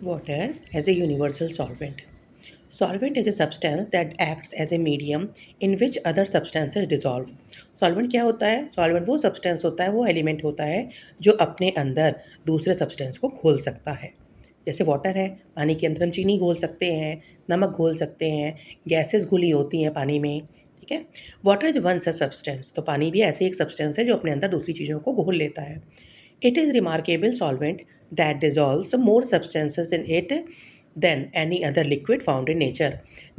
Water as a universal solvent. Solvent is a substance that acts as a medium in which other substances dissolve. Solvent क्या होता है? Solvent वो substance होता है, वो element होता है जो अपने अंदर दूसरे सब्सटेंस को घोल सकता है। जैसे वाटर है, पानी के अंदर हम चीनी घोल सकते हैं, नमक घोल सकते हैं, गैसेस घुली होती हैं पानी में। ठीक है। Water is one such substance, तो पानी भी ऐसे एक सब्सटेंस है जो अपने अंदर दूसरी चीज़ों को घोल लेता है। It is remarkable solvent that dissolves more substances in it than any other liquid found in nature.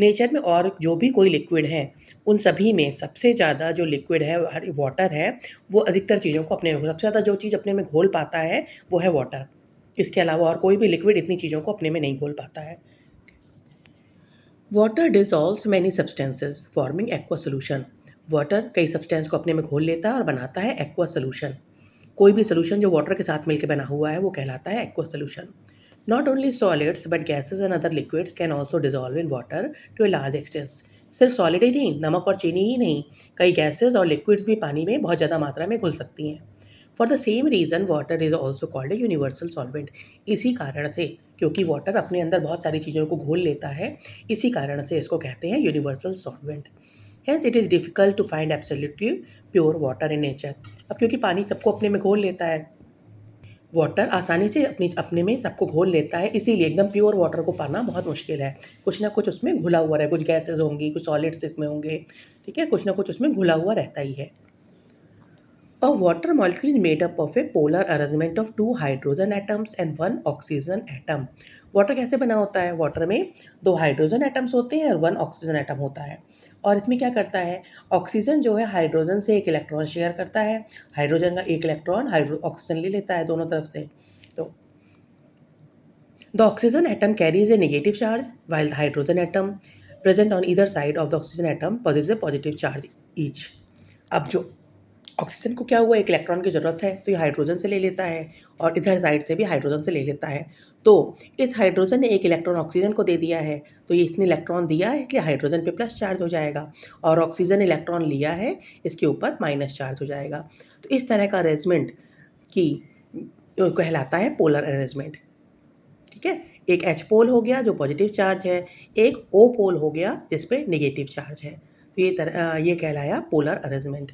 Nature में और जो भी कोई लिक्विड है उन सभी में सबसे ज़्यादा जो लिक्विड है वाटर है, वो अधिकतर चीज़ों को अपने में सबसे ज़्यादा जो चीज़ अपने में घोल पाता है वो है वाटर। इसके अलावा और कोई भी लिक्विड इतनी चीज़ों को अपने में नहीं घोल पाता है। Water dissolves many substances forming aqua solution. Water कई सब्सटेंस को अपने में घोल लेता है और बनाता है एक्वा सोल्यूशन। कोई भी सोल्यूशन जो वाटर के साथ मिलकर बना हुआ है वो कहलाता है aqua solution. Not only solids but gases and other liquids can also dissolve in water to a large extents. सिर्फ सॉलिड ही नहीं, नमक और चीनी ही नहीं, कई गैसेस और लिक्विड्स भी पानी में बहुत ज़्यादा मात्रा में घुल सकती हैं। For the same reason water is also called a universal solvent. इसी कारण से, क्योंकि वाटर अपने अंदर बहुत सारी चीज़ों को घोल लेता है, इसी कारण से इसको कहते हैं universal solvent. Hence it is difficult to find absolutely pure water in nature। अब क्योंकि पानी सबको अपने में घोल लेता है, वाटर आसानी से अपने में सबको घोल लेता है, इसीलिए एकदम प्योर वाटर को पाना बहुत मुश्किल है। कुछ ना कुछ उसमें घुला हुआ है, कुछ गैसेस होंगी, कुछ सॉलिड्स इसमें होंगे। ठीक है, कुछ ना कुछ उसमें घुला हुआ रहता ही है। A water molecule is made up of a polar arrangement of two hydrogen atoms and one oxygen atom। Water कैसे बना होता है? वाटर में दो हाइड्रोजन एटम्स होते हैं और वन ऑक्सीजन एटम होता है। और इसमें क्या करता है? ऑक्सीजन जो है हाइड्रोजन से एक इलेक्ट्रॉन शेयर करता है, हाइड्रोजन का एक इलेक्ट्रॉन ऑक्सीजन ले लेता है दोनों तरफ से। तो the oxygen atom carries A negative charge while the hydrogen atom present on either side of the oxygen atom possesses a positive charge each। अब जो ऑक्सीजन को क्या हुआ, एक इलेक्ट्रॉन की ज़रूरत है, तो ये हाइड्रोजन से ले लेता है और इधर साइड से भी हाइड्रोजन से ले लेता है। तो इस हाइड्रोजन ने एक इलेक्ट्रॉन ऑक्सीजन को दे दिया है, तो ये इसने इलेक्ट्रॉन दिया है इसलिए हाइड्रोजन पे प्लस चार्ज हो जाएगा, और ऑक्सीजन ने इलेक्ट्रॉन लिया है इसके ऊपर माइनस चार्ज हो जाएगा। तो इस तरह का अरेंजमेंट की कहलाता है पोलर अरेंजमेंट। ठीक है, एक एच पोल हो गया जो पॉजिटिव चार्ज है, एक ओ पोल हो गया जिस पे नेगेटिव चार्ज है। तो ये कहलाया polar arrangement.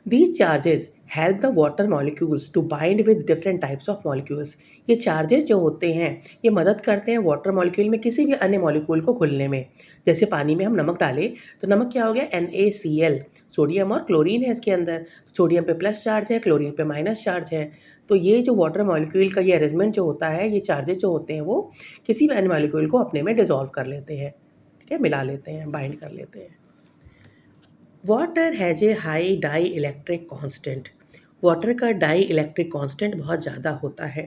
These charges help the water molecules to bind with different types of molecules। ये चार्जेस जो होते हैं ये मदद करते हैं वाटर मॉलिक्यूल में किसी भी अन्य मॉलिक्यूल को घुलने में। जैसे पानी में हम नमक डालें तो नमक क्या हो गया, NaCl, सोडियम और क्लोरीन है इसके अंदर। सोडियम पे प्लस चार्ज है, क्लोरीन पे माइनस चार्ज है। तो ये जो वाटर मॉलिक्यूल का ये अरेंजमेंट जो होता है, ये चार्जेस जो होते हैं वो किसी भी अन्य मॉलिक्यूल को अपने में डिजॉल्व कर लेते हैं। ठीक है, मिला लेते हैं, बाइंड कर लेते हैं। Water has a high dielectric constant. Water का डाई इलेक्ट्रिक कांस्टेंट बहुत ज़्यादा होता है।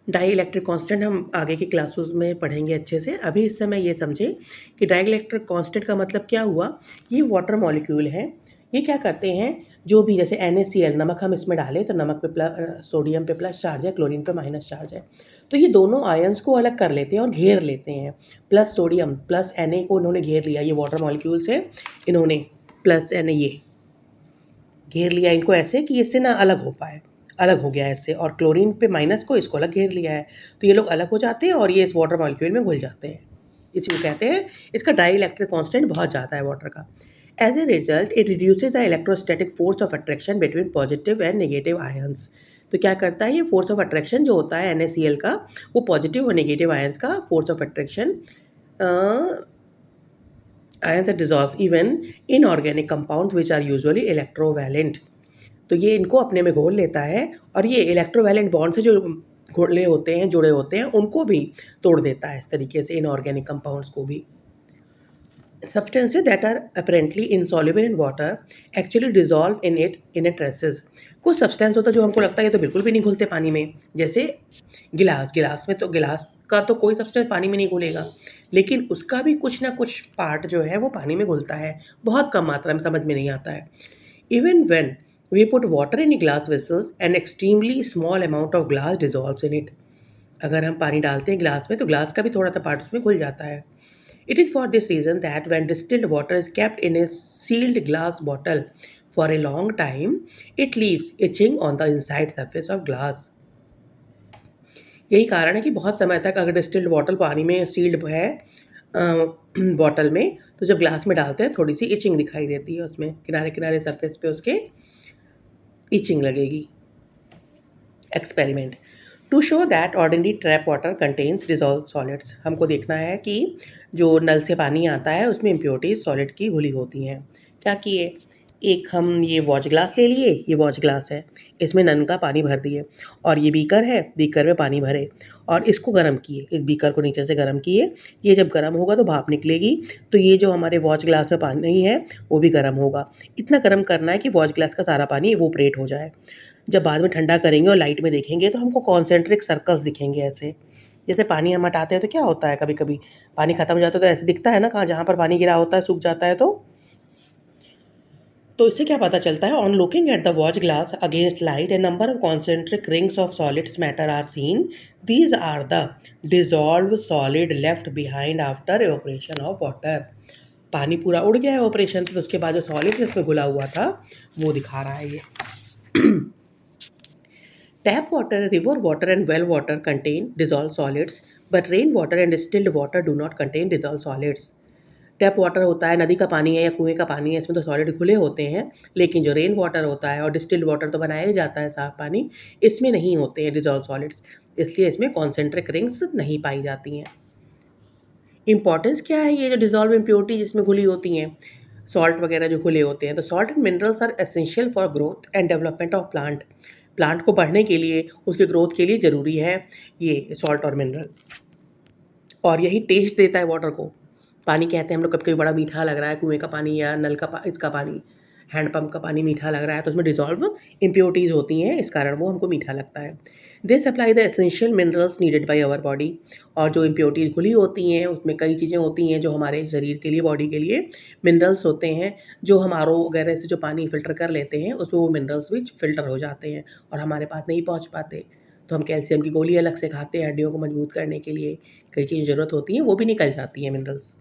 डाई इलेक्ट्रिक कांस्टेंट हम आगे की क्लासेस में पढ़ेंगे अच्छे से। अभी इस समय ये समझें कि डाई इलेक्ट्रिक कांस्टेंट का मतलब क्या हुआ। ये वाटर मॉलिक्यूल हैं, ये क्या करते हैं, जो भी जैसे NaCl, नमक हम इसमें डालें तो नमक पे सोडियम पे प्लस चार्ज है, क्लोरीन पे माइनस चार्ज है। तो ये दोनों आयंस को अलग कर लेते हैं और घेर लेते हैं। प्लस सोडियम प्लस Na को उन्होंने घेर लिया, ये वाटर मॉलिक्यूल से इन्होंने प्लस Na ये घेर लिया इनको ऐसे कि इससे ना अलग हो पाए, अलग हो गया इससे, और क्लोरीन पे माइनस को इसको अलग घेर लिया है। तो ये लोग अलग हो जाते हैं और ये इस वाटर मॉलिक्यूल में घुल जाते हैं। इसी को कहते हैं, इसका डाई इलेक्ट्रिक कॉन्स्टेंट बहुत ज़्यादा है वाटर का। As a result it reduces the electrostatic force of attraction between positive and negative ions. तो क्या करता है, ये फोर्स ऑफ अट्रैक्शन जो होता है NaCl का, वो पॉजिटिव और नेगेटिव आयंस का force of attraction ions are dissolved even inorganic compounds which are usually electrovalent। तो ये इनको अपने में घोल लेता है और ये इलेक्ट्रोवैलेंट बॉन्ड से जो घोले होते हैं, जुड़े होते हैं, उनको भी तोड़ देता है इस तरीके से, इनऑर्गेनिक कंपाउंड्स को भी। Substances that are apparently insoluble in water actually dissolve in it in a traces। कुछ सब्सटेंस होता है जो हमको लगता है ये तो बिल्कुल भी नहीं घुलते पानी में, जैसे गिलास में तो गिलास का तो कोई सब्सटेंस पानी में नहीं घुलेगा, लेकिन उसका भी कुछ ना कुछ पार्ट जो है वो पानी में घुलता है, बहुत कम मात्रा में, समझ में नहीं आता है। Even when we put water in glass vessels, an extremely small amount of glass dissolves in it। अगर हम पानी डालते हैं ग्लास में तो ग्लास का भी थोड़ा सा पार्ट उसमें घुल जाता है। It is for this reason that when distilled water is kept in a sealed glass bottle for a long time, it leaves etching on the inside surface of glass। यही कारण है कि बहुत समय तक अगर डिस्टिल्ड वाटर पानी में सील्ड है बॉटल में, तो जब ग्लास में डालते हैं थोड़ी सी इचिंग दिखाई देती है, उसमें किनारे किनारे सरफेस पे उसके इचिंग लगेगी। Experiment to show that ordinary trap water contains dissolved solids. हमको देखना है कि जो नल से पानी आता है उसमें इम्प्योरिटीज सॉलिड की घुली होती हैं। क्या किए, एक हम ये वॉच ग्लास ले लिए, ये वॉच ग्लास है, इसमें नल का पानी भर दिए, और ये बीकर है, बीकर में पानी भरे और इसको गर्म किए, इस बीकर को नीचे से गर्म किए। ये जब गर्म होगा तो भाप निकलेगी, तो ये जो हमारे वॉच ग्लास में पानी है वो भी गर्म होगा। इतना गर्म करना है कि वॉच ग्लास का सारा पानी इवोपरेट हो जाए। जब बाद में ठंडा करेंगे और लाइट में देखेंगे तो हमको कॉन्सेंट्रिक सर्कल्स दिखेंगे ऐसे। जैसे पानी हम हटाते हैं तो क्या होता है, कभी कभी पानी खत्म हो जाता है तो ऐसे दिखता है ना, कहाँ जहाँ पर पानी गिरा होता है सूख जाता है। तो इससे क्या पता चलता है, on looking at the watch glass against light a number of concentric rings of solids matter are seen. These are the dissolve solid left behind after evaporation of water. पानी पूरा उड़ गया है ऑपरेशन, तो उसके बाद जो सॉलिड जिसमें घुला हुआ था वो दिखा रहा है ये। Tap water, river water and well water contain dissolved solids, but rain water and distilled water do not contain dissolved solids. Tap water होता है, नदी का पानी है या कुएं का पानी है, इसमें तो सॉलिड खुले होते हैं, लेकिन जो रेन वाटर होता है और डिस्टिल्ड वाटर तो बनाया ही जाता है साफ पानी, इसमें नहीं होते हैं डिजॉल्व सॉलिड्स, इसलिए इसमें कॉन्सेंट्रिक रिंग्स नहीं पाई जाती हैं। इंपॉर्टेंस क्या है ये जो डिजॉल्व इम्प्योरिटी जिसमें घुली होती हैं, सॉल्ट वगैरह जो घुले होते हैं, तो salt and minerals are essential for growth and development of plant. Plant को बढ़ने के लिए, उसके ग्रोथ के लिए ज़रूरी है ये सॉल्ट और मिनरल, और यही टेस्ट देता है वाटर को। पानी कहते हैं हम लोग, कभी कभी बड़ा मीठा लग रहा है कुएं का पानी या नल का इसका पानी, हैंडपम्प का पानी मीठा लग रहा है, तो उसमें डिजॉल्व इम्प्योरिटीज़ होती हैं, इस कारण वो हमको मीठा लगता है। They supply the essential minerals needed by our body. और जो इम्प्योरिटीज़ खुली होती हैं उसमें कई चीज़ें होती हैं जो हमारे शरीर के लिए, बॉडी के लिए मिनरल्स होते हैं, जो हम आर ओ वगैरह से जो पानी फ़िल्टर कर लेते हैं उसमें वो मिनरल्स भी फ़िल्टर हो जाते हैं और हमारे पास नहीं पहुँच पाते। तो हम कैल्शियम की गोली अलग से खाते हैं हड्डियों को मजबूत करने के लिए, कई चीज़ें ज़रूरत होती हैं वो भी निकल जाती हैं मिनरल्स।